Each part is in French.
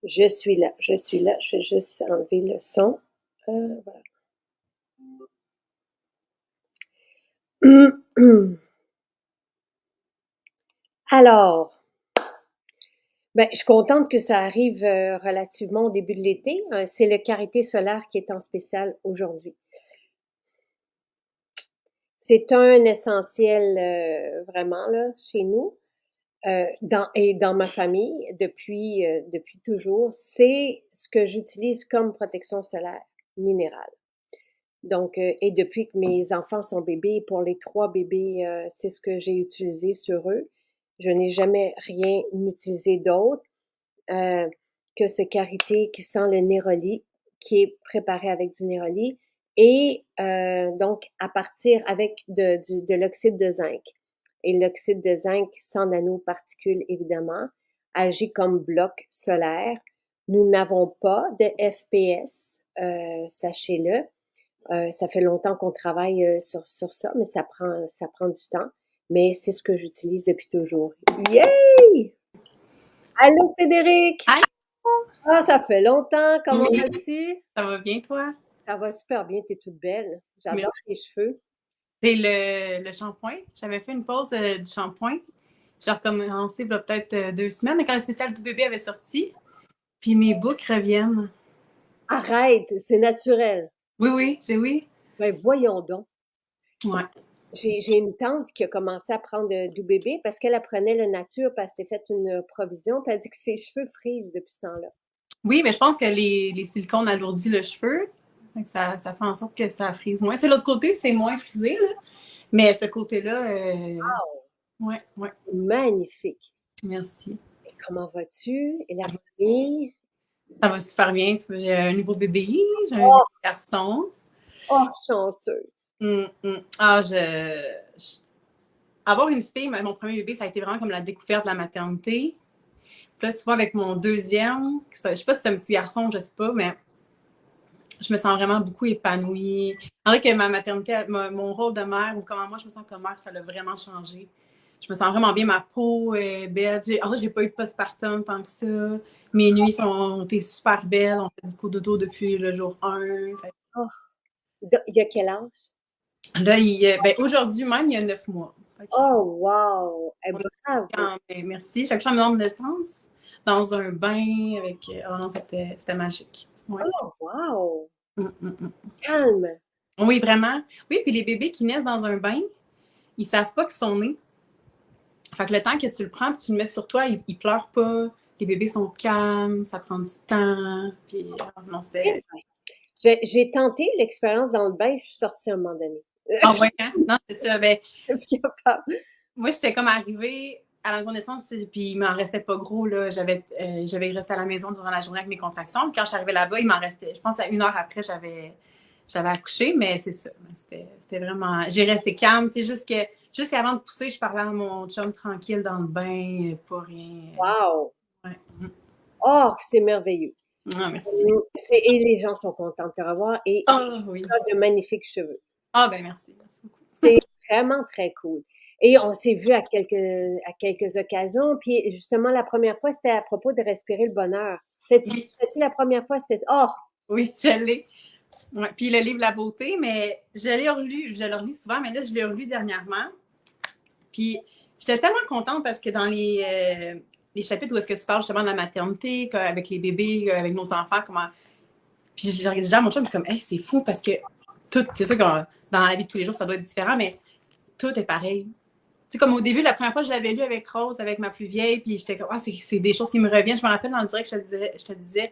Je suis là, je suis là. Je vais juste enlever le son. Voilà. Alors, ben, je suis contente que ça arrive relativement au début de l'été. C'est le karité solaire qui est en spécial aujourd'hui. C'est un essentiel vraiment là chez nous et dans ma famille depuis toujours. C'est ce que j'utilise comme protection solaire minérale. Donc, et depuis que mes enfants sont bébés, pour les 3 bébés, c'est ce que j'ai utilisé sur eux. Je n'ai jamais rien utilisé d'autre, heu, que ce karité qui sent le néroli, qui est préparé avec du néroli et donc à partir avec de l'oxyde de zinc. Et l'oxyde de zinc sans nanoparticules évidemment, agit comme bloc solaire. Nous n'avons pas de FPS, sachez-le. Ça fait longtemps qu'on travaille sur ça, mais ça prend du temps. Mais c'est ce que j'utilise depuis toujours. Yay! Allô Frédéric! Aïe! Ah, ça fait longtemps. Comment Oui, vas-tu? ça va bien, toi? Ça va super bien. T'es toute belle. Mais J'adore tes cheveux. c'est le shampoing. J'avais fait une pause du shampoing. J'ai recommencé il y a peut-être 2 semaines, mais quand le spécial tout bébé avait sorti, puis mes boucles reviennent. Arrête, c'est naturel. Oui, oui, oui. Ben voyons donc. Ouais. J'ai une tante qui a commencé à prendre du bébé parce qu'elle apprenait la nature, parce qu'elle s'était fait une provision, puis elle dit que ses cheveux frisent depuis ce temps-là. Oui, mais je pense que les silicones alourdissent le cheveu. Fait que ça fait en sorte que ça frise moins. C'est l'autre côté, c'est moins frisé, là. Mais ce côté-là, Wow, ouais, ouais. c'est magnifique. Merci. Et comment vas-tu? Et la famille? Ça va super bien. Tu vois, j'ai un nouveau bébé, j'ai un Oh, garçon. oh, chanceuse. Ah, avoir une fille, mon premier bébé, ça a été vraiment comme la découverte de la maternité. Puis là, tu vois, avec mon deuxième, je sais pas si c'est un petit garçon, je sais pas, mais je me sens vraiment beaucoup épanouie. En vrai que ma maternité, mon rôle de mère, ou comment moi je me sens comme mère, ça l'a vraiment changé. Je me sens vraiment bien, ma peau est belle. En vrai, j'ai pas eu de postpartum tant que ça. Mes nuits ont été super belles. On fait du coup dodo depuis le jour 1. Oh, il y a quel âge? Là, aujourd'hui même, il y a 9 mois. Fait que, Oh, wow! Eh, bravo! merci. Chaque fois, de naissance, dans un bain avec. Oh non, c'était magique. Ouais. Oh, wow! Mm, mm, mm. Calme. Oui, vraiment. Oui, puis les bébés qui naissent dans un bain, ils savent pas qu'ils sont nés. Fait que le temps que tu le prends, puis tu le mets sur toi, ils pleurent pas. Les bébés sont calmes, ça prend du temps. Puis, non, Eh c'était. ben, j'ai tenté l'expérience dans le bain, je suis sortie à un moment donné. Ah ouais, hein? Non, c'est ça. Ben, Je suis capable. moi, j'étais comme arrivée à la maison de naissance, puis il m'en restait pas gros. Là. J'avais resté à la maison durant la journée avec mes contractions. Puis quand je suis arrivée là-bas, il m'en restait. Je pense à 1 heure après, j'avais accouché, mais c'est ça. C'était vraiment. J'ai resté calme. Tu sais, jusqu'avant de pousser, je parlais à mon chum tranquille dans le bain, pas rien. Wow! Ouais. Oh, c'est merveilleux. Ah, merci. Et les gens sont contents de te revoir et Ah oui. tu as de magnifiques cheveux. Ah ben merci. Merci beaucoup. C'est vraiment très cool. Et on s'est vu à quelques occasions. Puis justement, la première fois, c'était à propos de respirer le bonheur. Oui, C'était-tu la première fois? C'était, oh, oui, je l'ai. Ouais. Puis le livre La beauté, mais je le relis souvent, mais là, je l'ai relu dernièrement. Puis j'étais tellement contente parce que dans les chapitres où est-ce que tu parles justement de la maternité, avec les bébés, avec nos enfants, comment. Puis j'ai regardé déjà à mon chum, je suis comme, hey, c'est fou parce que tout, c'est sûr que dans la vie de tous les jours, ça doit être différent, mais tout est pareil. Tu sais, comme au début, la première fois, je l'avais lu avec Rose, avec ma plus vieille, puis j'étais comme, ah, c'est des choses qui me reviennent. Je me rappelle dans le direct, je te disais,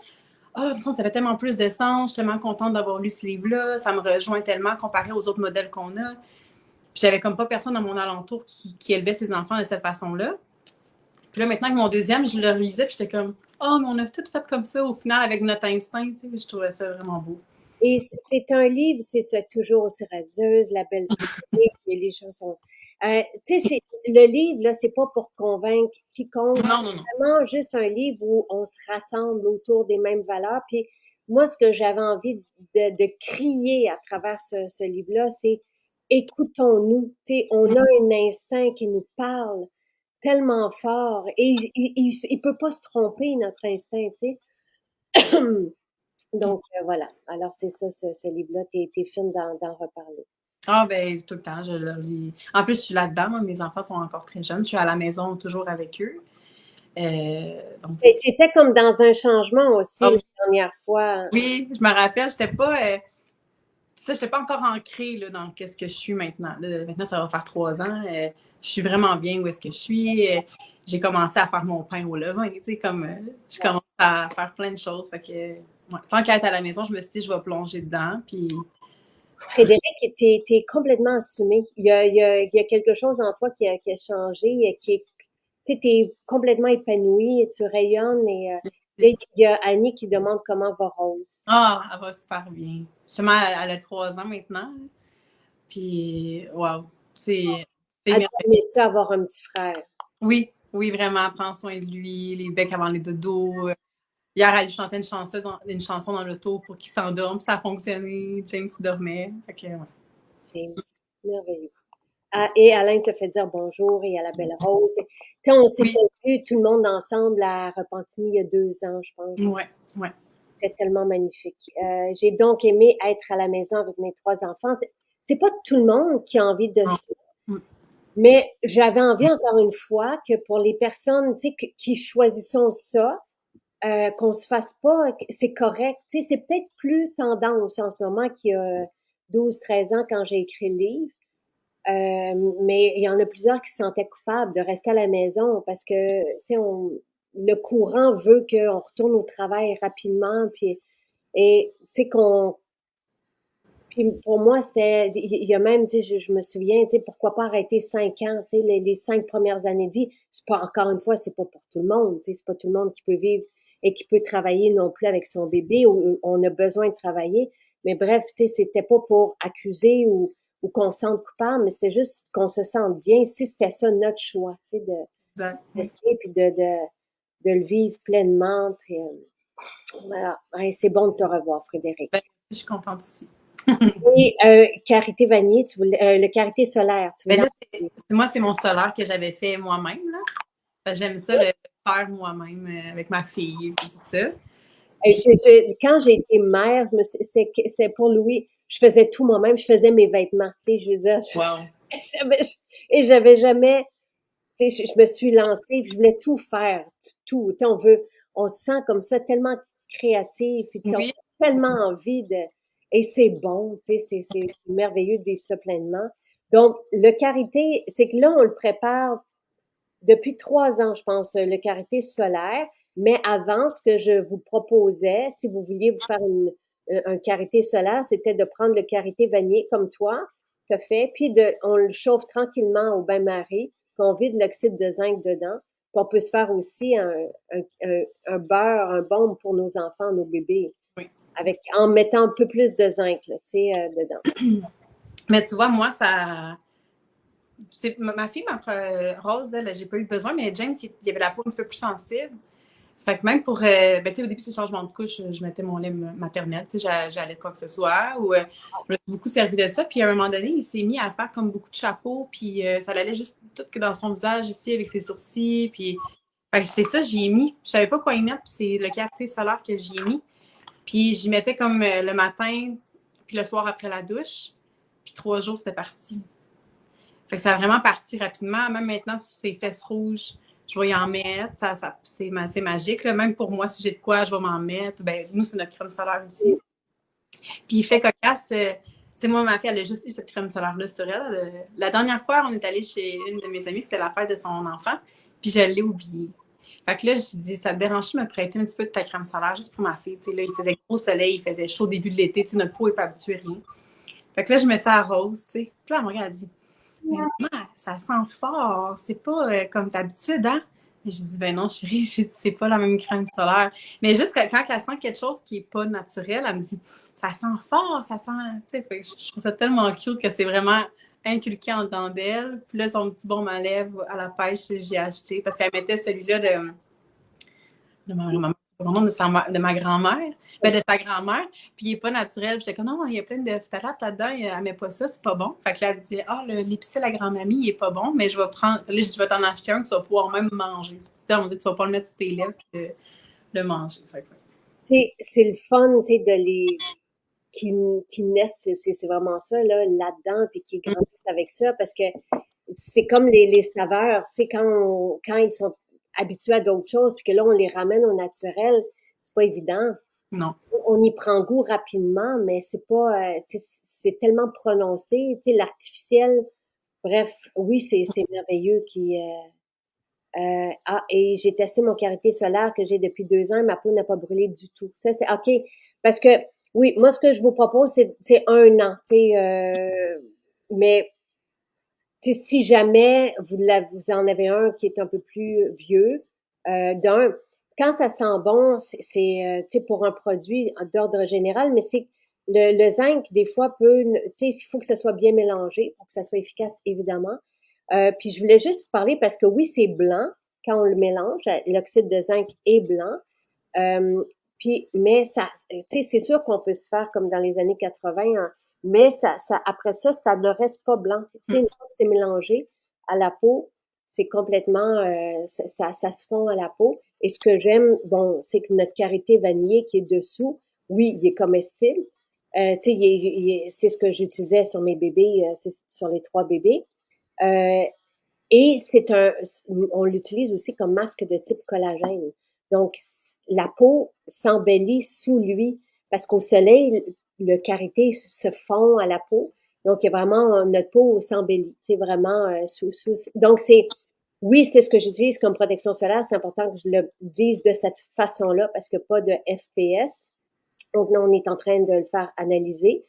ah, oh, ça fait tellement plus de sens, je suis tellement contente d'avoir lu ce livre-là, ça me rejoint tellement comparé aux autres modèles qu'on a. Puis j'avais comme pas personne dans mon alentour qui élevait ses enfants de cette façon-là. Puis là, maintenant que mon deuxième, je le relisais, puis j'étais comme, oh, mais on a tout fait comme ça au final avec notre instinct, tu sais, je trouvais ça vraiment beau. et c'est un livre, c'est ça, toujours aussi radieuse, la belle beauté, et les gens sont. Tu sais, le livre, là, c'est pas pour convaincre quiconque, Non, c'est non, non. vraiment juste un livre où on se rassemble autour des mêmes valeurs. Puis moi, ce que j'avais envie de crier à travers ce livre-là, c'est écoutons-nous. Tu sais, on a un instinct qui nous parle tellement fort et il peut pas se tromper, notre instinct, tu sais. Donc, voilà. Alors, c'est ça, ce livre-là. T'es fine d'en reparler. Ah, ben, tout le temps, je le lis. En plus, je suis là-dedans. Moi, mes enfants sont encore très jeunes. Je suis à la maison toujours avec eux. Donc, c'est Et ça. t'étais comme dans un changement aussi Ah la dernière fois. oui, je me rappelle, j'étais pas. Ça, j'étais pas encore ancrée là, dans qu'est-ce que je suis maintenant. Là, maintenant, ça va faire 3 ans. Je suis vraiment bien où est-ce que je suis. J'ai commencé à faire mon pain au levain. Tu sais, comme je commence à faire plein de choses. Fait que, ouais, tant qu'à être à la maison, je me suis dit, je vais plonger dedans. Puis, Frédéric, t'es complètement assumé. Il y a quelque chose en toi qui a changé, tu sais, t'es complètement épanoui, et tu rayonnes il y a Annie qui demande comment va Rose. ah, elle va super bien. Justement, elle a 3 ans maintenant. Puis, wow, c'est Elle merveilleux. doit aimer ça avoir un petit frère. Oui, oui, vraiment, prends soin de lui, les becs avant les dodos. Hier, elle lui chantait une chanson dans l'auto pour qu'il s'endorme. Ça a fonctionné. James dormait. Fait que, ouais. James, merveilleux. Ah, et Alain te fait dire bonjour et à la belle Rose. Tu sais, on s'était Oui, vu tout le monde ensemble à Repentigny il y a 2 ans, je pense. ouais, ouais. C'était tellement magnifique. J'ai donc aimé être à la maison avec mes 3 enfants. C'est pas tout le monde qui a envie de Non. ça, Mm. mais j'avais envie encore une fois que pour les personnes, tu sais, qui choisissons ça, qu'on se fasse pas, c'est correct. Tu sais, c'est peut-être plus tendance en ce moment qu'il y a 12, 13 ans quand j'ai écrit le livre. Mais il y en a plusieurs qui se sentaient coupables de rester à la maison parce que, tu sais, le courant veut qu'on retourne au travail rapidement, et tu sais puis pour moi, il y a même, tu sais, je me souviens, tu sais, pourquoi pas arrêter 5 ans, tu sais, les 5 premières années de vie. C'est pas, encore une fois, c'est pas pour tout le monde, tu sais, c'est pas tout le monde qui peut vivre et qui peut travailler non plus avec son bébé, ou on a besoin de travailler. Mais bref, tu sais, c'était pas pour accuser ou qu'on se sente coupable, mais c'était juste qu'on se sente bien si c'était ça notre choix, tu sais, de Exact. Oui. rester puis de le vivre pleinement. Puis voilà. Ouais, c'est bon de te revoir, Frédéric. Ben, je suis contente aussi. Et Karité Vanier, le Karité solaire, tu Ben voulais en là, moi, c'est mon solaire que j'avais fait moi-même. Là. J'aime ça le faire moi-même avec ma fille et tout ça. Puis, Quand j'ai été mère, c'est pour Louis, je faisais tout moi-même, je faisais mes vêtements, tu sais, je veux dire, wow. j'avais, et j'avais jamais, tu sais, je me suis lancée, je voulais tout faire, tout, tu sais, on se sent comme ça tellement créatif, puis on Oui, a tellement envie et c'est bon, tu sais, c'est merveilleux de vivre ça pleinement. Donc, le karité, c'est que là, on le prépare depuis 3 ans, je pense, le karité solaire. Mais avant, ce que je vous proposais, si vous vouliez vous faire un karité solaire, c'était de prendre le karité vanillé comme toi, t'as fait, puis on le chauffe tranquillement au bain-marie, puis on vide l'oxyde de zinc dedans. Puis on peut se faire aussi un beurre, un baume pour nos enfants, nos bébés, oui. en mettant un peu plus de zinc, là, tu sais, dedans. Mais tu vois, moi, ça. Ma fille, Rose, elle, j'ai pas eu besoin, mais James, il avait la peau un petit peu plus sensible. Fait que même pour. Ben, tu sais, au début, c'est le changement de couche, je mettais mon lait maternel, tu sais, j'allais de quoi que ce soit, ou je me suis beaucoup servi de ça. Puis à un moment donné, il s'est mis à faire comme beaucoup de chapeaux, puis ça allait juste tout que dans son visage ici, avec ses sourcils, puis. Fait que c'est ça, j'y ai mis. Je savais pas quoi y mettre, puis c'est le quartier solaire que j'y ai mis. Puis j'y mettais comme le matin, puis le soir après la douche. Puis 3 jours, c'était parti. Fait que ça a vraiment parti rapidement. Même maintenant, sur ces fesses rouges, je vais y en mettre. C'est magique. Là. Même pour moi, si j'ai de quoi, je vais m'en mettre. Ben, nous, c'est notre crème solaire aussi. Puis il fait cocasse. Tu sais, moi, ma fille, elle a juste eu cette crème solaire-là sur elle. La dernière fois, on est allé chez une de mes amies, c'était la fête de son enfant. Puis je l'ai oublié. Fait que là, je dis, ça te dérange de me prêter un petit peu de ta crème solaire juste pour ma fille. Tu sais, là, il faisait gros soleil, il faisait chaud au début de l'été. Tu sais, notre peau n'est pas habituée à rien. Fait que là, je mets ça à rose, tu sais. Puis là, elle me regarde, elle dit, mais maman, ça sent fort. C'est pas comme d'habitude, hein? Et j'ai dit, ben non, chérie, j'ai dit, c'est pas la même crème solaire. Mais juste quand elle sent quelque chose qui est pas naturel, elle me dit, ça sent fort, ça sent. Tu sais, je trouve ça tellement cute que c'est vraiment inculqué en dedans d'elle. Puis là, son petit baume à lèvres à la pêche, j'ai acheté parce qu'elle mettait celui-là de ma grand-mère, ben de sa grand-mère, puis il n'est pas naturel. J'étais comme, non, il y a plein de phtalates là-dedans, elle met pas ça, c'est pas bon. Fait que là, elle dit, ah, l'épicé à la grand-mamie, il est pas bon, mais je vais prendre, là, je vais t'en acheter un que tu vas pouvoir même manger. Si tu dis, tu vas pas le mettre sur tes lèvres et le manger. Fait que, ouais. c'est le fun, tu sais, de les qui naissent, c'est vraiment ça, là, là-dedans, puis qui grandissent avec ça, parce que c'est comme les saveurs, tu sais, quand ils sont habitués à d'autres choses, puis que là, on les ramène au naturel, c'est pas évident. Non. On y prend goût rapidement, mais c'est pas, tu sais, c'est tellement prononcé, tu sais, l'artificiel. Bref, oui, c'est merveilleux et j'ai testé mon karité solaire que j'ai depuis 2 ans, ma peau n'a pas brûlé du tout. Ça, c'est OK. Parce que, oui, moi, ce que je vous propose, c'est 1 an, tu sais, mais tu sais, si jamais vous en avez un qui est un peu plus vieux, quand ça sent bon, tu sais, pour un produit d'ordre général, mais c'est le zinc, des fois, tu sais, il faut que ça soit bien mélangé pour que ça soit efficace, évidemment. Puis je voulais juste parler parce que oui, c'est blanc quand on le mélange, l'oxyde de zinc est blanc. Mais ça, tu sais, c'est sûr qu'on peut se faire comme dans les années 80, hein, mais après ça ne reste pas blanc. Tu sais, une fois que c'est mélangé à la peau, c'est complètement, ça se fond à la peau. Et ce que j'aime, bon, c'est que notre karité vanillé qui est dessous, oui, il est comestible. Tu sais, c'est ce que j'utilisais sur mes bébés, sur les 3 bébés. Euh, et on l'utilise aussi comme masque de type collagène. Donc, la peau s'embellit sous lui parce qu'au soleil, le karité se fond à la peau. Donc, il y a vraiment, notre peau s'embellit. C'est vraiment donc, oui, c'est ce que j'utilise comme protection solaire. C'est important que je le dise de cette façon-là parce que pas de FPS. Donc, là, on est en train de le faire analyser.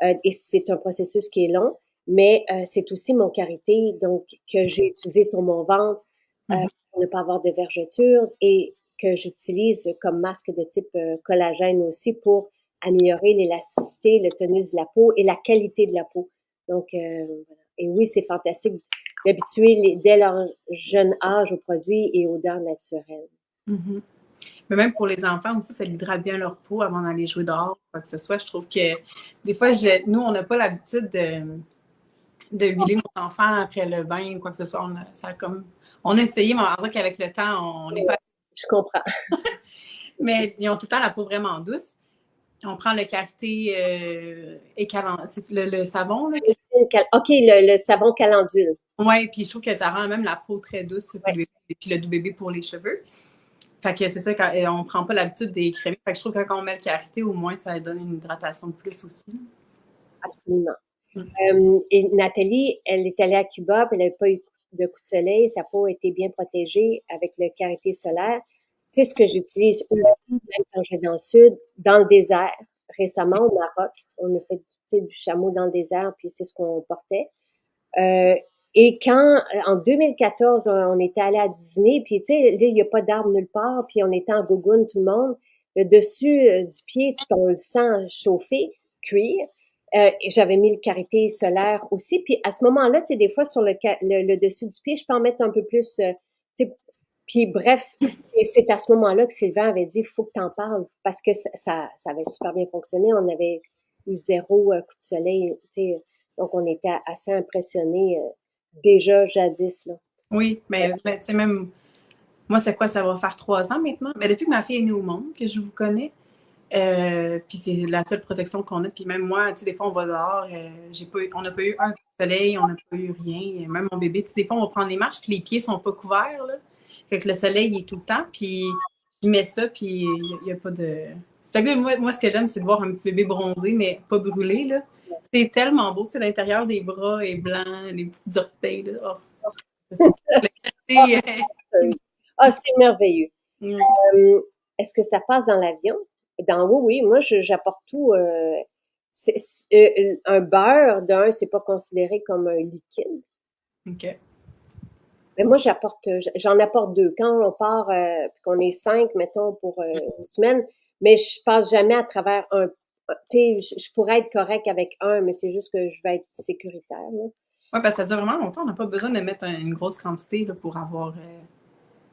Et c'est un processus qui est long, mais c'est aussi mon karité, donc que j'ai utilisé sur mon ventre Mhm. pour ne pas avoir de vergeture et que j'utilise comme masque de type collagène aussi pour améliorer l'élasticité, le tonus de la peau et la qualité de la peau. Donc, voilà. Et oui, c'est fantastique d'habituer dès leur jeune âge aux produits et odeurs naturelles. Mhm. Mais même pour les enfants aussi, ça hydrate bien leur peau avant d'aller jouer dehors, quoi que ce soit. Je trouve que des fois, nous, on n'a pas l'habitude de huiler nos enfants après le bain ou quoi que ce soit. On a essayé, mais on va dire qu'avec le temps, on n'est pas. Je comprends. Mais ils ont tout le temps la peau vraiment douce. On prend le karité c'est le savon, là. OK, le savon calendule. Ouais, puis je trouve que ça rend même la peau très douce pour Ouais. le bébé, puis le doux bébé pour les cheveux. Fait que c'est ça, quand on prend pas l'habitude des crémer. Fait que je trouve que quand on met le karité, au moins, ça donne une hydratation de plus aussi. Absolument. Mm. Et Nathalie, elle est allée à Cuba, puis elle n'avait pas eu de coup de soleil. Sa peau était bien protégée avec le karité solaire. C'est ce que j'utilise aussi, même quand je vais dans le sud, dans le désert. Récemment, au Maroc, on a fait du chameau dans le désert, puis c'est ce qu'on portait. Euh, et en 2014, on était allé à Disney, puis tu sais, là, il n'y a pas d'arbre nulle part, puis on était en gougoune, tout le monde. Le dessus du pied, on le sent chauffer, cuire. Et j'avais mis le karité solaire aussi. Puis à ce moment-là, tu sais, des fois, sur le dessus du pied, je peux en mettre un peu plus, tu sais. Puis bref, c'est à ce moment-là que Sylvain avait dit, il faut que tu en parles, parce que ça avait super bien fonctionné. On avait eu 0 coup de soleil, tu sais. Donc, on était assez impressionnés déjà jadis, là. Oui, mais tu sais, même moi, c'est quoi, ça va faire 3 ans maintenant? Mais depuis que ma fille est née au monde, que je vous connais, puis c'est la seule protection qu'on a. Puis même moi, tu sais, des fois, on va dehors, on n'a pas eu un coup de soleil, on n'a pas eu rien. Même mon bébé, tu sais, des fois, on va prendre des marches, puis les pieds sont pas couverts, là. Fait que le soleil, il est tout le temps, puis je mets ça, puis il n'y a pas de. Fait que là, moi, ce que j'aime, c'est de voir un petit bébé bronzé, mais pas brûlé, là. C'est tellement beau, tu sais, l'intérieur des bras est blanc, les petits orteils, là. Oh, c'est la clarté. C'est merveilleux. Euh, Est-ce que ça passe dans l'avion? Oui, moi, j'apporte tout. Un beurre, c'est pas considéré comme un liquide. OK. Mais moi, j'en apporte 2. Quand on part, puis qu'on est 5, mettons, pour une semaine, mais je passe jamais à travers tu sais, je pourrais être correct avec un, mais c'est juste que je vais être sécuritaire, là. Oui, parce que ça dure vraiment longtemps. On n'a pas besoin de mettre une grosse quantité là, pour avoir. Tu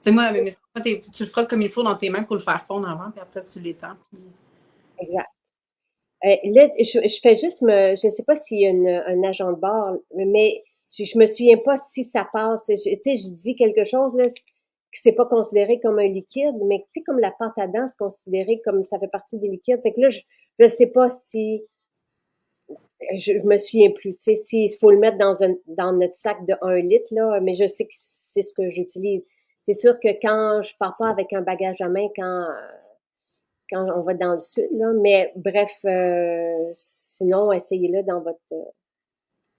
sais, moi, avec mes enfants, tu le frottes comme il faut dans tes mains pour le faire fondre avant, puis après, tu l'étends. Puis... Exact. Là, je fais juste je sais pas s'il y a un agent de bord, mais je me souviens pas si ça passe. Tu sais, je dis quelque chose, là, c'est pas considéré comme un liquide, mais tu sais, comme la pâte à dents, c'est considéré comme ça fait partie des liquides. Fait que là, je sais pas si, je me souviens plus, tu sais, s'il faut le mettre dans notre sac de 1 litre, là, mais je sais que c'est ce que j'utilise. C'est sûr que quand je pars pas avec un bagage à main, quand on va dans le sud, là, mais bref, sinon, essayez-le dans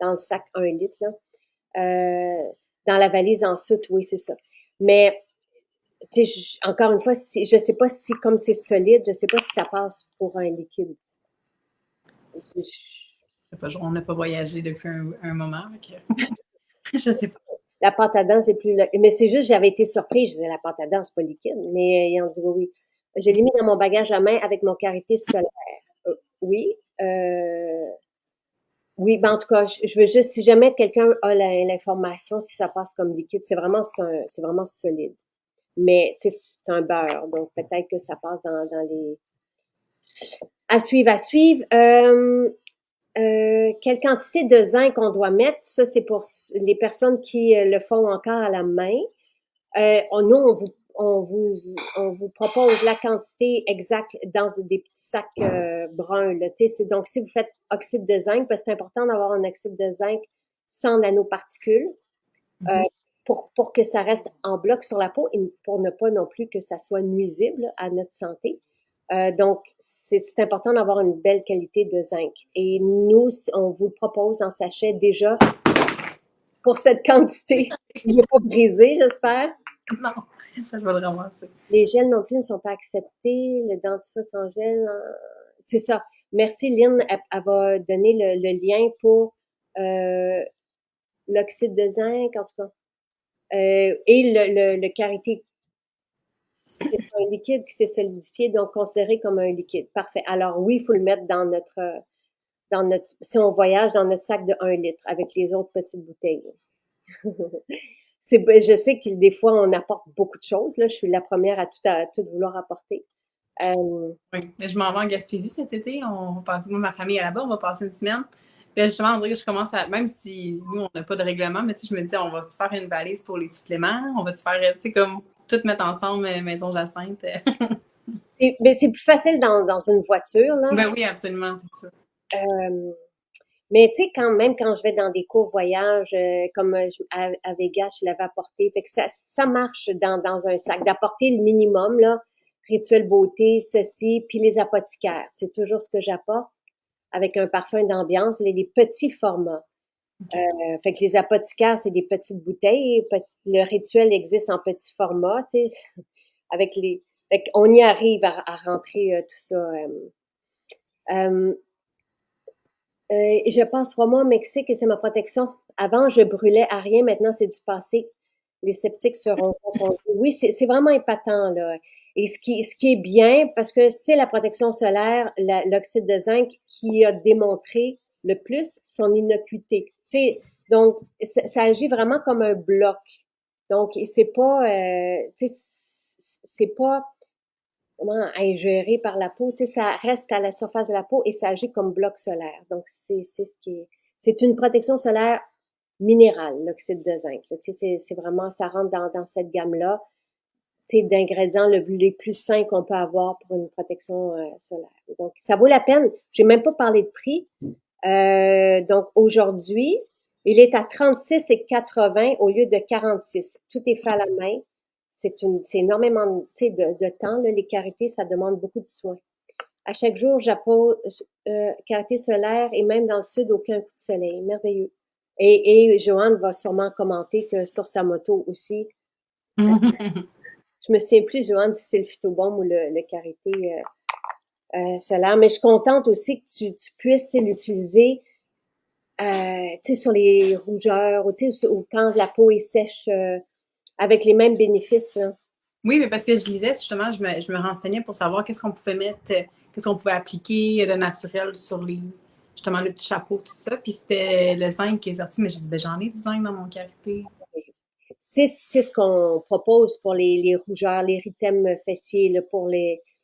le sac 1 litre, là. Dans la valise en soute, oui, c'est ça. Mais tu sais, encore une fois, je sais pas si, comme c'est solide, je sais pas si ça passe pour un liquide. On n'a pas voyagé depuis un moment. Je sais pas. La pâte à dents, c'est plus, mais c'est juste, j'avais été surprise. Je disais, la pâte à dents, c'est pas liquide. Mais ils ont dit, oui, oui. Je l'ai mis dans mon bagage à main avec mon karité solaire. Oui. Oui, ben en tout cas, je veux juste, si jamais quelqu'un a l'information, si ça passe comme liquide, c'est vraiment solide. Mais, tu sais, c'est un beurre, donc peut-être que ça passe dans les... À suivre, à suivre. Quelle quantité de zinc on doit mettre? Ça, c'est pour les personnes qui le font encore à la main. Nous, on vous propose la quantité exacte dans des petits sacs bruns. Là, donc, si vous faites oxyde de zinc, parce que c'est important d'avoir un oxyde de zinc sans nanoparticules pour que ça reste en bloc sur la peau et pour ne pas non plus que ça soit nuisible à notre santé. Donc, c'est important d'avoir une belle qualité de zinc. Et nous, on vous le propose en sachet déjà pour cette quantité. Il n'est pas brisé, j'espère. Non, ça je vais le ramasser. Les gels non plus ne sont pas acceptés. Le dentifrice en gel, c'est ça. Merci, Lynn. Elle va donner le lien pour l'oxyde de zinc, en tout cas. Et le karité. C'est un liquide qui s'est solidifié, donc considéré comme un liquide. Parfait. Alors oui, il faut le mettre si on voyage, dans notre sac de 1 litre avec les autres petites bouteilles. Je sais que des fois, on apporte beaucoup de choses. Là, je suis la première à tout vouloir apporter. Oui, mais je m'en vais en Gaspésie cet été. Moi, ma famille est là-bas, on va passer une semaine. Puis justement, on dirait que je commence à, même si nous, on n'a pas de règlement, mais tu sais, je me dis, on va-tu faire une valise pour les suppléments? On va-tu faire, tu sais, comme tout mettre ensemble, Maison Jacinthe? Mais c'est plus facile dans une voiture, là. Ben oui, absolument, c'est ça. Euh, mais tu sais, même quand je vais dans des courts voyages, comme à Vegas, je l'avais apporté. Fait que ça marche dans un sac, d'apporter le minimum, là. Rituel beauté, ceci, puis les apothicaires. C'est toujours ce que j'apporte avec un parfum d'ambiance, les petits formats. Fait que les apothicaires, c'est des petites bouteilles. Le rituel existe en petit format, tu sais, avec les... Fait qu'on y arrive à rentrer tout ça. Euh, je passe 3 mois au Mexique et c'est ma protection. Avant, je brûlais à rien. Maintenant, c'est du passé. Les sceptiques seront confondus. Oui, c'est vraiment épatant, là. Et ce qui est bien, parce que c'est la protection solaire, l'oxyde de zinc, qui a démontré le plus son innocuité. Tu sais, donc, ça agit vraiment comme un bloc. Donc, c'est pas, tu sais, c'est pas comment ingéré par la peau. Tu sais, ça reste à la surface de la peau et ça agit comme bloc solaire. Donc, c'est ce qui est, c'est une protection solaire minérale, l'oxyde de zinc. Tu sais, c'est vraiment, ça rentre dans cette gamme-là, tu sais, d'ingrédients les plus sains qu'on peut avoir pour une protection solaire. Donc, ça vaut la peine. J'ai même pas parlé de prix. Donc, aujourd'hui, il est à 36,80 au lieu de 46. Tout est fait à la main. C'est énormément de temps, là, les carités, ça demande beaucoup de soins. À chaque jour, j'appose karité solaire et même dans le sud, aucun coup de soleil. Merveilleux. Et Joanne va sûrement commenter que sur sa moto aussi. Je me souviens plus, Joanne, si c'est le phytobaume ou le karité solaire. Mais je suis contente aussi que tu puisses l'utiliser sur les rougeurs ou quand la peau est sèche avec les mêmes bénéfices. Là. Oui, mais parce que je lisais, justement, je me renseignais pour savoir qu'est-ce qu'on pouvait mettre, qu'est-ce qu'on pouvait appliquer de naturel sur justement, le petit chapeau, tout ça. Puis c'était le zinc qui est sorti, mais j'ai dit, ben j'en ai du zinc dans mon karité. C'est ce qu'on propose pour les rougeurs, les érythèmes fessiers, là,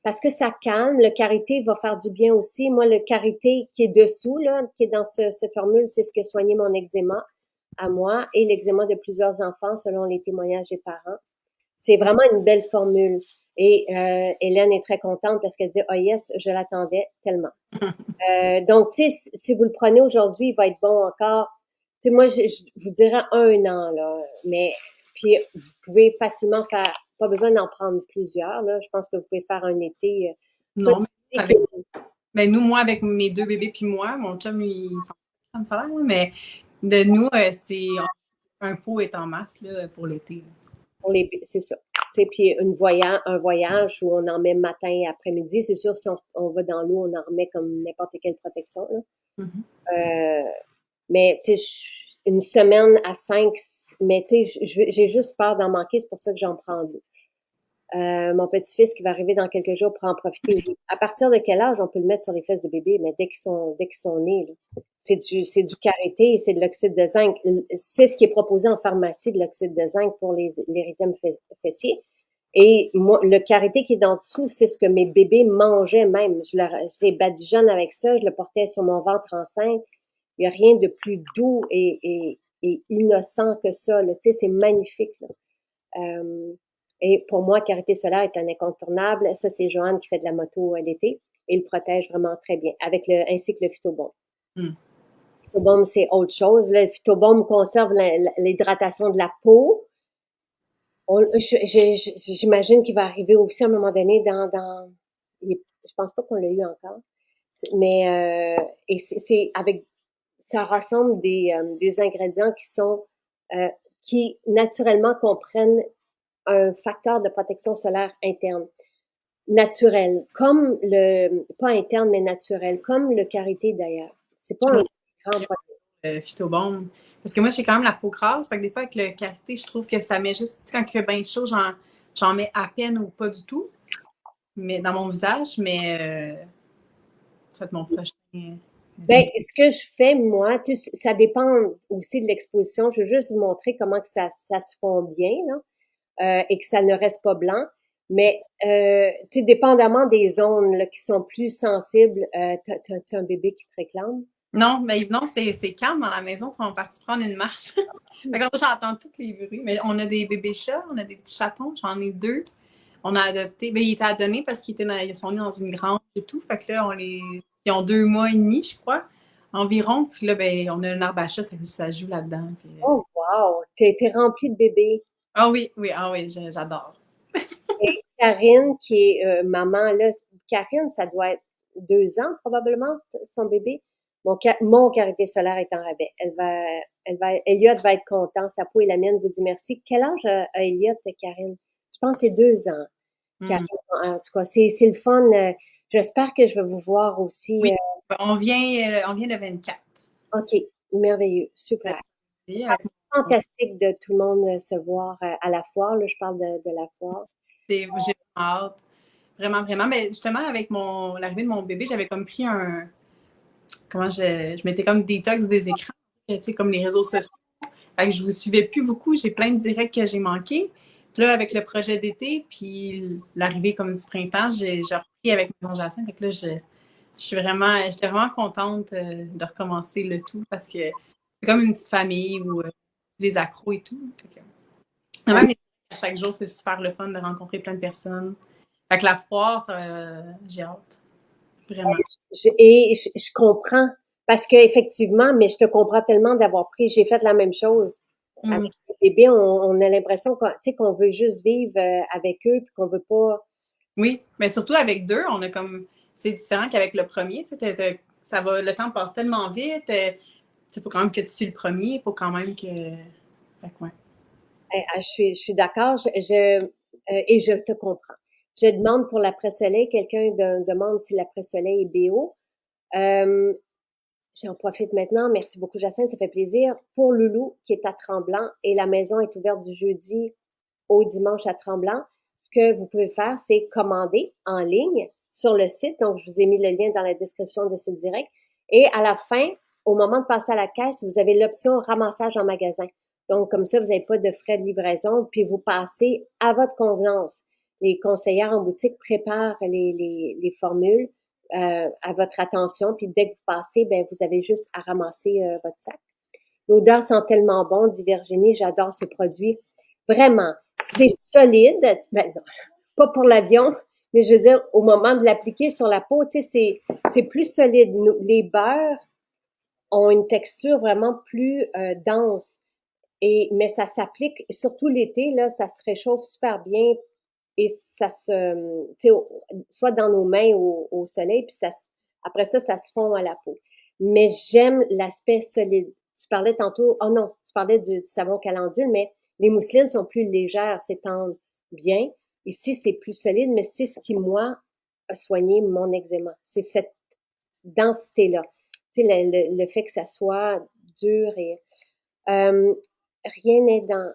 parce que ça calme. Le karité va faire du bien aussi. Moi, le karité qui est dessous, là, qui est dans cette formule, c'est ce qui a soigné mon eczéma à moi et l'eczéma de plusieurs enfants selon les témoignages des parents. C'est vraiment une belle formule. Et Hélène est très contente parce qu'elle dit, oh yes, je l'attendais tellement. Donc, tu sais, si vous le prenez aujourd'hui, il va être bon encore. Tu sais, moi, je vous dirais 1 an, là. Mais, puis, vous pouvez facilement faire, pas besoin d'en prendre plusieurs, là. Je pense que vous pouvez faire un été. Toi, Non, mais tu sais avec, que, ben nous, moi, avec mes 2 bébés puis moi, mon chum, il s'en fout de salaire, mais de nous, un pot est en masse là, pour l'été. c'est ça. Tu sais, puis un voyage où on en met matin et après-midi, c'est sûr, si on va dans l'eau, on en remet comme n'importe quelle protection, là. Mhm. Euh, Mais tu sais, une semaine à 5, mais tu sais, j'ai juste peur d'en manquer, c'est pour ça que j'en prends 2. Mon petit-fils qui va arriver dans quelques jours pour en profiter. À partir de quel âge on peut le mettre sur les fesses de bébé? Mais dès qu'ils sont nés, là. C'est du karité, c'est de l'oxyde de zinc. C'est ce qui est proposé en pharmacie, de l'oxyde de zinc pour les érythèmes fessiers. Et moi, le karité qui est en dessous, c'est ce que mes bébés mangeaient même. Je les badigeonne avec ça, je le portais sur mon ventre enceinte. Il n'y a rien de plus doux et innocent que ça, là. Tu sais, c'est magnifique, là. Euh, et pour moi, Carité solaire est un incontournable. Ça, c'est Joanne qui fait de la moto l'été et il protège vraiment très bien, ainsi que le phytobaume. Mm. Le phytobaume, c'est autre chose. Le phytobaume conserve l'hydratation de la peau. J'imagine qu'il va arriver aussi à un moment donné je pense pas qu'on l'a eu encore. Mais et c'est avec ça rassemble des ingrédients qui naturellement comprennent un facteur de protection solaire interne, naturel, pas interne, mais naturel, comme le karité d'ailleurs. C'est pas un grand Phytobaume. Parce que moi, j'ai quand même la peau grasse. Fait que des fois, avec le karité, je trouve que ça met juste. Tu sais, quand il fait bien chaud, j'en mets à peine ou pas du tout. Mais dans mon visage, mais ça va être mon prochain. Ben, ce que je fais, moi, tu sais, ça dépend aussi de l'exposition. Je veux juste vous montrer comment que ça se fond bien, là, et que ça ne reste pas blanc. Mais, tu sais, dépendamment des zones là, qui sont plus sensibles, t'as-tu un bébé qui te réclame? Non, mais non, c'est calme dans la maison. Ils sont partis prendre une marche. Fait que j'entends tous les bruits. Mais on a des bébés chats, on a des petits chatons. J'en ai 2. On a adopté. Ben, ils étaient adonnés parce ils sont nés dans une grange et tout. Fait que là, ils ont 2 mois et demi, je crois, environ. Puis là, ben, on a un arbre à chat, ça joue là-dedans. Puis, Oh, wow! T'es rempli de bébés. ah oui, oui, ah oui, j'adore. Et Karine, qui est maman, là, Karine, ça doit être 2 ans probablement, son bébé. Mon karité solaire est en rabais. Elliot va être content. Sa peau et la mienne vous dit merci. Quel âge a Elliot, Karine? Je pense que c'est 2 ans. Karine, Mm. en tout cas, c'est le fun. J'espère que je vais vous voir aussi. Oui, on vient le 24. OK, merveilleux, super. Ça Avec va être fantastique de tout le monde se voir à la foire. Là, je parle de la foire. j'ai vraiment hâte. Vraiment, vraiment. Mais justement, avec l'arrivée de mon bébé, j'avais comme pris comment je m'étais comme détox des écrans, tu sais, comme les réseaux sociaux. Fait que je vous suivais plus beaucoup. J'ai plein de directs que j'ai manqués. Puis là, avec le projet d'été, puis l'arrivée comme du printemps, j'ai repris avec mon Jacinthe. Fait que là, j'étais vraiment contente de recommencer le tout parce que c'est comme une petite famille où les accros et tout. Fait que, même à chaque jour, c'est super le fun de rencontrer plein de personnes. Fait que la foire, j'ai hâte. Vraiment. Je comprends parce que effectivement, mais je te comprends tellement d'avoir pris. J'ai fait la même chose Mm. avec les bébés. On a l'impression qu'on veut juste vivre avec eux puis qu'on veut pas. Oui, mais surtout avec 2, on a comme. C'est différent qu'avec le premier. Tu sais, le temps passe tellement vite. Il faut quand même que tu suis le premier. Il faut quand même que. Fait que ouais. Je suis d'accord. Et je te comprends. Je demande pour l'après-soleil. Quelqu'un demande si l'après-soleil est BO. Euh, J'en profite maintenant. Merci beaucoup, Jacinthe. Ça fait plaisir. Pour Loulou, qui est à Tremblant, et la maison est ouverte du jeudi au dimanche à Tremblant. Ce que vous pouvez faire, c'est commander en ligne sur le site. Donc, je vous ai mis le lien dans la description de ce direct. Et à la fin, au moment de passer à la caisse, vous avez l'option ramassage en magasin. Donc, comme ça, vous n'avez pas de frais de livraison, puis vous passez à votre convenance. Les conseillères en boutique préparent les formules à votre attention, puis dès que vous passez, ben vous avez juste à ramasser votre sac. L'odeur sent tellement bon, dit Virginie, j'adore ce produit. Vraiment, C'est solide, ben, non, pas pour l'avion, mais je veux dire, au moment de l'appliquer sur la peau, tu sais, c'est plus solide. Les beurres ont une texture vraiment plus dense. Mais ça s'applique, surtout l'été, là, ça se réchauffe super bien et ça se, tu sais, soit dans nos mains au soleil, puis après ça, ça se fond à la peau. Mais j'aime l'aspect solide. Tu parlais tantôt, oh non, tu parlais du savon calendule, mais les mousselines sont plus légères, s'étendent bien. Ici, c'est plus solide, mais c'est ce qui, moi, a soigné mon eczéma. C'est cette densité-là. Tu sais, le fait que ça soit dur et euh, rien n'est dans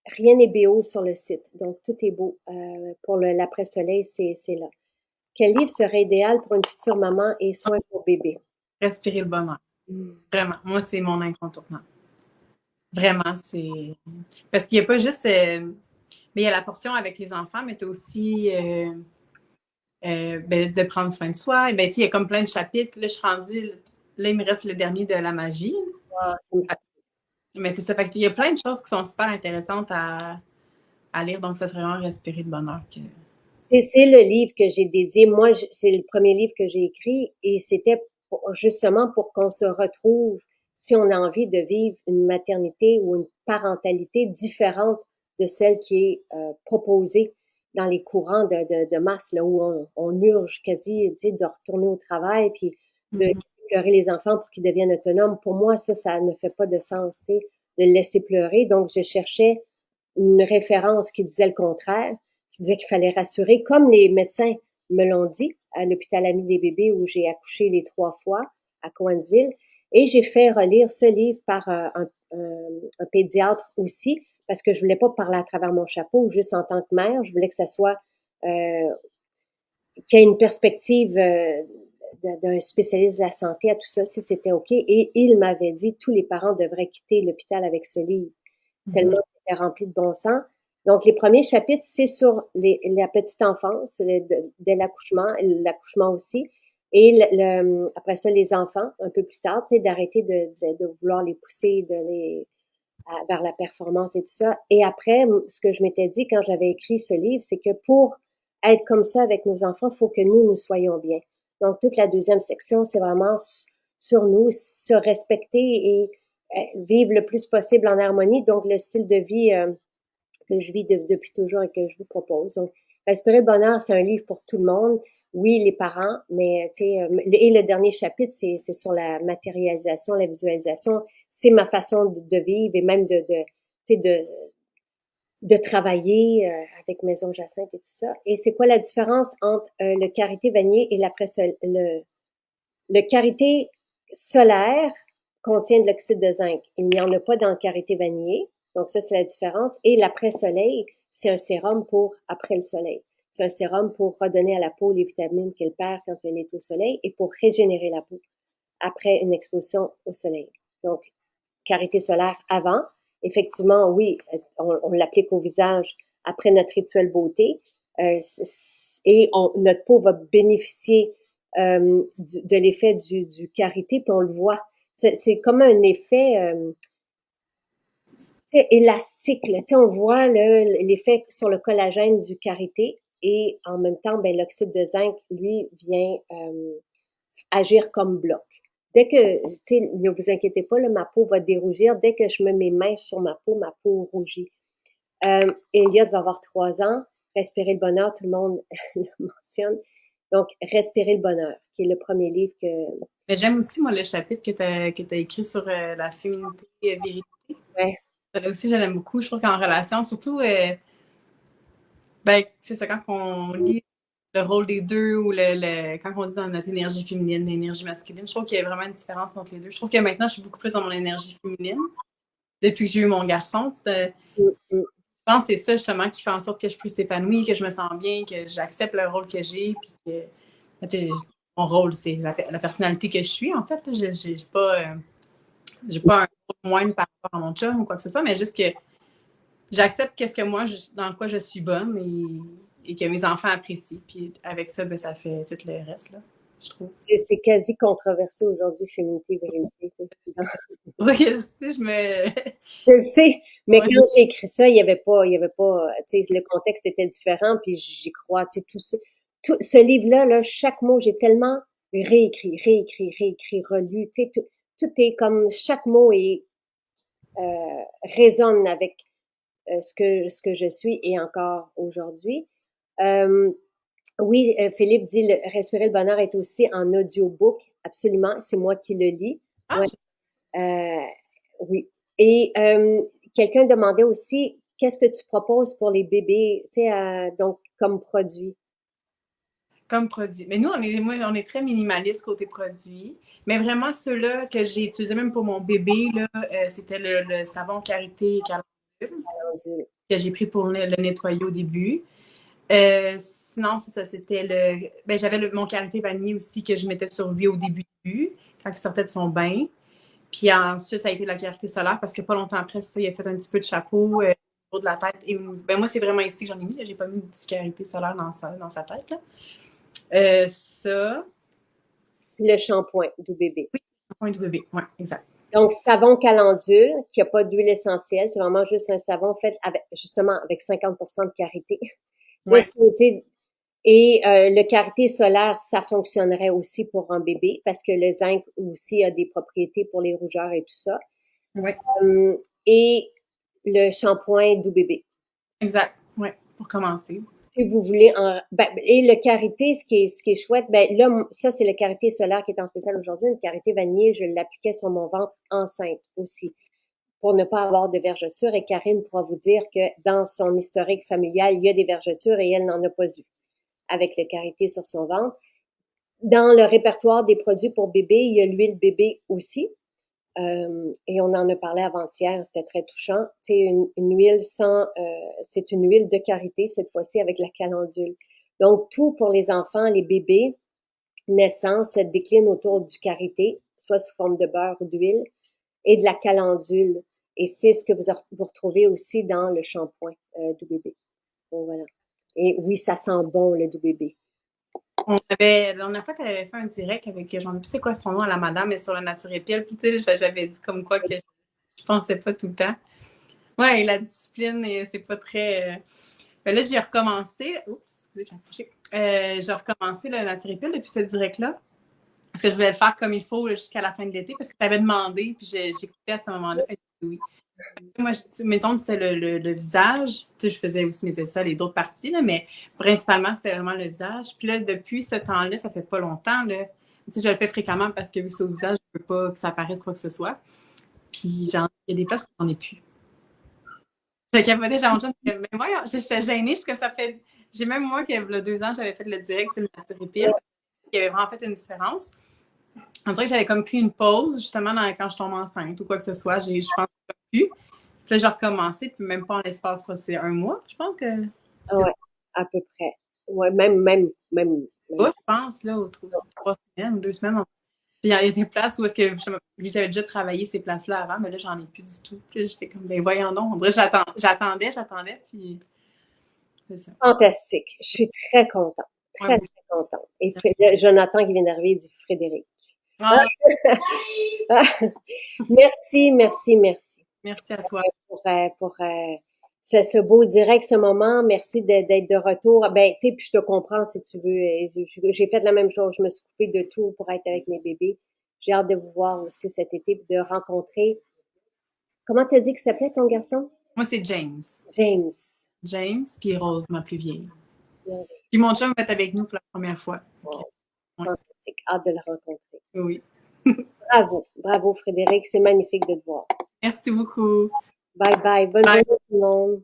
rien n'est BO sur le site, donc tout est beau. Pour l'après-soleil, c'est là. Quel livre serait idéal pour une future maman et soins pour bébé? Respirer le bonheur. Mm. Vraiment. Moi, c'est mon incontournable. Vraiment, c'est. Parce qu'il n'y a pas juste. Mais il y a la portion avec les enfants, mais tu as aussi ben, de prendre soin de soi. Et ben, il y a comme plein de chapitres. Là, je suis rendue. Là, il me reste le dernier de la magie. Ah, Mais c'est ça. Fait qu'il y a plein de choses qui sont super intéressantes à lire. Donc, ça serait vraiment respirer le bonheur. c'est le livre que j'ai dédié. Moi, c'est le premier livre que j'ai écrit et c'était justement pour qu'on se retrouve si on a envie de vivre une maternité ou une parentalité différente de celle qui est proposée dans les courants de masse, là où on urge quasi, tu sais, de retourner au travail puis de Mm-hmm. pleurer les enfants pour qu'ils deviennent autonomes. Pour moi, ça ne fait pas de sens, tu sais, de le laisser pleurer. Donc, je cherchais une référence qui disait le contraire, qui disait qu'il fallait rassurer, comme les médecins me l'ont dit à l'hôpital Ami des bébés où j'ai accouché les 3 fois à Cowansville. Et j'ai fait relire ce livre par un pédiatre aussi, parce que je voulais pas parler à travers mon chapeau, juste en tant que mère. Je voulais que ça soit qu'il y ait une perspective d'un spécialiste de la santé à tout ça, si c'était OK. Et il m'avait dit tous les parents devraient quitter l'hôpital avec ce livre, tellement c'était rempli de bon sens. Donc, les premiers chapitres, c'est sur la petite enfance, dès l'accouchement aussi. Et après ça, les enfants, un peu plus tard, tu sais, d'arrêter de vouloir les pousser vers la performance et tout ça. Et après, ce que je m'étais dit quand j'avais écrit ce livre, c'est que pour être comme ça avec nos enfants, il faut que nous soyons bien. Donc, toute la deuxième section, c'est vraiment sur nous, se respecter et vivre le plus possible en harmonie. Donc, le style de vie que je vis depuis toujours et que je vous propose. Donc, Respirer le bonheur, c'est un livre pour tout le monde. Oui, les parents, mais tu sais, et le dernier chapitre, c'est sur la matérialisation, la visualisation. C'est ma façon de vivre et même tu sais, de travailler avec Maison Jacinthe et tout ça. Et c'est quoi la différence entre le karité vanillé et le karité solaire contient de l'oxyde de zinc. Il n'y en a pas dans le karité vanillé. Donc ça, c'est la différence. Et l'après-soleil, c'est un sérum pour après le soleil. C'est un sérum pour redonner à la peau les vitamines qu'elle perd quand elle est au soleil et pour régénérer la peau après une exposition au soleil. Donc, karité solaire avant. Effectivement, oui, on l'applique au visage après notre rituel beauté et notre peau va bénéficier de l'effet du karité, puis on le voit. C'est comme un effet élastique. Là. On voit l'effet sur le collagène du karité et en même temps, ben, l'oxyde de zinc, lui, vient agir comme bloc. Dès que, tu sais, ne vous inquiétez pas, là, ma peau va dérougir. Dès que je mets mes mains sur ma peau rougit. Elliot va avoir 3 ans. Respirer le bonheur, tout le monde le mentionne. Donc, Respirer le bonheur, qui est le premier livre que... Mais j'aime aussi, moi, le chapitre que tu as écrit sur la féminité et vérité. Ouais. Ça aussi, je l'aime beaucoup. Je trouve qu'en relation, surtout, ben, c'est ça, quand on lit le rôle des deux ou quand on dit dans notre énergie féminine, l'énergie masculine, je trouve qu'il y a vraiment une différence entre les deux. Je trouve que maintenant, je suis beaucoup plus dans mon énergie féminine depuis que j'ai eu mon garçon. Mm. Je pense que c'est ça justement qui fait en sorte que je puisse épanouir, que je me sens bien, que j'accepte le rôle que j'ai, puis que mon rôle, c'est la personnalité que je suis, en fait. J'ai pas un rôle moindre par rapport à mon chum ou quoi que ce soit, mais juste que j'accepte qu'est-ce que moi, dans quoi je suis bonne et que mes enfants apprécient. Puis avec ça, ben, ça fait tout le reste. Là. je trouve. C'est quasi controversé aujourd'hui, féminité, virilité. C'est pour ça que je me. Je le sais, mais Ouais. quand j'ai écrit ça, il y avait pas, tu sais, le contexte était différent, puis j'y crois, tu sais, tout ce livre-là, là, chaque mot, j'ai tellement réécrit, relu, tu sais, tout est comme, chaque mot résonne avec ce que je suis et encore aujourd'hui. Euh, oui, Philippe dit Respirer le bonheur est aussi en audiobook. Absolument, c'est moi qui le lis. Ah, Ouais, oui. Et quelqu'un demandait aussi qu'est-ce que tu proposes pour les bébés, tu sais, donc comme produit. comme produit. Mais nous, on est très minimaliste côté produit. Mais vraiment, ceux-là que j'ai utilisés même pour mon bébé, là, c'était le savon Karité Calendule que j'ai pris pour le nettoyer au début. Sinon, c'est ça, c'était le. Ben, j'avais mon Karité vanille aussi que je mettais sur lui au début, quand il sortait de son bain. Puis ensuite, ça a été la Karité solaire parce que pas longtemps après ça, il a fait un petit peu de chapeau autour de la tête. Et ben, moi, c'est vraiment ici que j'en ai mis. J'ai pas mis du Karité solaire dans sa tête. Là. Ça. Le shampoing du bébé. Oui, point de bébé. Oui, exact. Donc, savon calendule, qui n'a pas d'huile essentielle, c'est vraiment juste un savon fait avec, justement, avec 50% de karité. Ouais. Et le karité solaire, ça fonctionnerait aussi pour un bébé parce que le zinc aussi a des propriétés pour les rougeurs et tout ça. Ouais. Et le shampoing doux bébé. Exact. Oui, pour commencer. Si vous voulez et le karité, ce qui est chouette, ben là, ça, c'est le karité solaire qui est en spécial aujourd'hui. Le karité vanillé, je l'appliquais sur mon ventre enceinte aussi, pour ne pas avoir de vergetures. Et Karine pourra vous dire que dans son historique familial, il y a des vergetures et elle n'en a pas eu avec le karité sur son ventre. Dans le répertoire des produits pour bébé, il y a l'huile bébé aussi. Et on en a parlé avant-hier, c'était très touchant. C'est une huile c'est une huile de karité cette fois-ci avec la calendule. Donc tout pour les enfants, les bébés naissants se décline autour du karité, soit sous forme de beurre ou d'huile, et de la calendule. Et c'est ce que vous retrouvez aussi dans le shampoing du bébé. Donc voilà. Et oui, ça sent bon le doux bébé. La dernière fois, tu avais fait un direct avec, je ne sais c'est quoi son nom à la madame, mais sur la nature épile. Puis, tu sais, j'avais dit comme quoi que je pensais pas tout le temps. Ouais, la discipline, c'est pas très. Ben là, j'ai recommencé. Oups, excusez, j'ai accroché. J'ai recommencé la nature épile depuis ce direct-là. Parce que je voulais le faire comme il faut jusqu'à la fin de l'été, parce que tu avais demandé, puis j'écoutais à ce moment-là. Fait que oui. Moi, mes ongles, c'était le visage. Tu sais, je faisais aussi mes aisselles et d'autres parties, là, mais principalement, c'était vraiment le visage. Puis là, depuis ce temps-là, ça fait pas longtemps, là. Tu sais, je le fais fréquemment parce que vu que c'est au visage, je veux pas que ça apparaisse quoi que ce soit. Puis, il y a des places où j'en ai plus. J'ai capoté, j'ai entendu, mais moi, j'étais gênée, parce que ça fait. J'ai même moi, qu'il y a 2 ans, j'avais fait le direct sur le nature il y avait vraiment fait une différence. On dirait que j'avais comme pris une pause, justement, quand je tombe enceinte ou quoi que ce soit. Je pense pas plus. Puis là, j'ai recommencé, puis même pas en l'espace, quoi, c'est 1 mois. Je pense que c'était Ouais, à peu près. Ouais, même. pas, je pense, là, 3 semaines ou 2 semaines. Puis il y a des places où est-ce que j'avais déjà travaillé ces places-là avant, mais là, j'en ai plus du tout. Puis là, j'étais comme, ben voyons donc. On dirait que j'attendais, puis c'est ça. Fantastique. Je suis très contente. Ouais, Très, très contente. Et Jonathan qui vient d'arriver, il dit Frédéric. ah, Merci, merci, merci merci à toi. pour ce beau direct, ce moment. Merci d'être de retour. Ben, tu sais, puis je te comprends si tu veux. J'ai fait la même chose. Je me suis coupée de tout pour être avec mes bébés. J'ai hâte de vous voir aussi cet été, de rencontrer. Comment t'as dit qu'il s'appelait ton garçon? Moi, c'est James. James. James, puis Rose, ma plus vieille. Puis mon chum va être avec nous pour la première fois. Wow. Ouais. Fantastique. Hâte de le rencontrer. Oui. Bravo. Bravo, Frédéric. C'est magnifique de te voir. Merci beaucoup. Bye bye. Bonne Bye. journée tout le monde.